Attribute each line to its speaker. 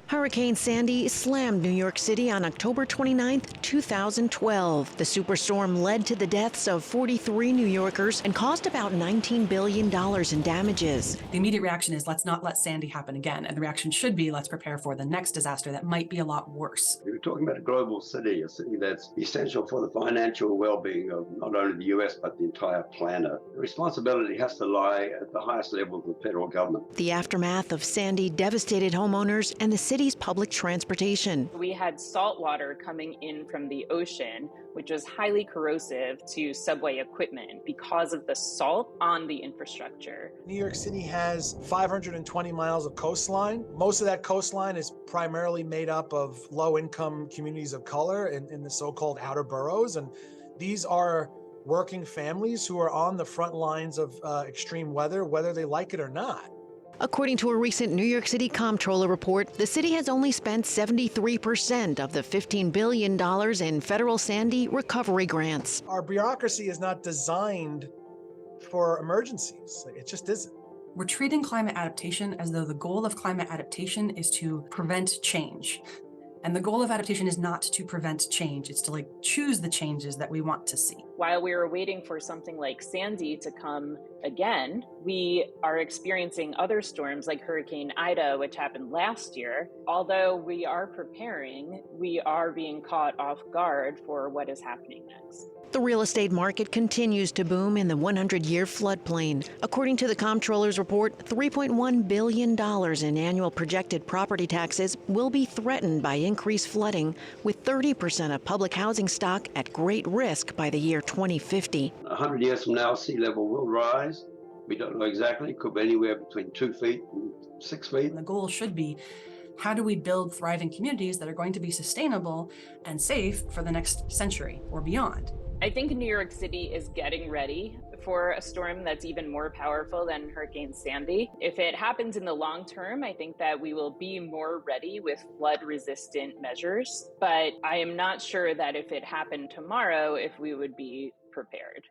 Speaker 1: Hurricane Sandy slammed New York City on October 29, 2012. The superstorm led to the deaths of 43 New Yorkers and caused about $19 billion in damages.
Speaker 2: The immediate reaction is, let's not let Sandy happen again. And the reaction should be, let's prepare for the next disaster that might be a lot worse.
Speaker 3: We're talking about a global city, a city that's essential for the financial well-being of not only the US, but the entire planet. The responsibility has to lie at the highest level of the federal government.
Speaker 1: The aftermath of Sandy devastated homeowners and the city's public transportation.
Speaker 4: We had salt water coming in from the ocean, which was highly corrosive to subway equipment because of the salt on the infrastructure.
Speaker 5: New York City has 520 miles of coastline. Most of that coastline is primarily made up of low-income communities of color in the so-called outer boroughs. And these are working families who are on the front lines of extreme weather, whether they like it or not.
Speaker 1: According to a recent New York City Comptroller report, the city has only spent 73% of the $15 billion in federal Sandy recovery grants.
Speaker 5: Our bureaucracy is not designed for emergencies. It just isn't.
Speaker 2: We're treating climate adaptation as though the goal of climate adaptation is to prevent change. And the goal of adaptation is not to prevent change. It's to choose the changes that we want to see.
Speaker 4: While we were waiting for something like Sandy to come again, we are experiencing other storms like Hurricane Ida, which happened last year. Although we are preparing, we are being caught off guard for what is happening next.
Speaker 1: The real estate market continues to boom in the 100-year floodplain. According to the Comptroller's report, $3.1 billion in annual projected property taxes will be threatened by increased flooding, with 30% of public housing stock at great risk by the year 2050.
Speaker 3: 100 years from now, sea level will rise. We don't know exactly. It could be anywhere between 2 feet and 6 feet.
Speaker 2: And the goal should be, how do we build thriving communities that are going to be sustainable and safe for the next century or beyond?
Speaker 4: I think New York City is getting ready for a storm that's even more powerful than Hurricane Sandy. If it happens in the long term, I think that we will be more ready with flood-resistant measures. But I am not sure that if it happened tomorrow, if we would be prepared.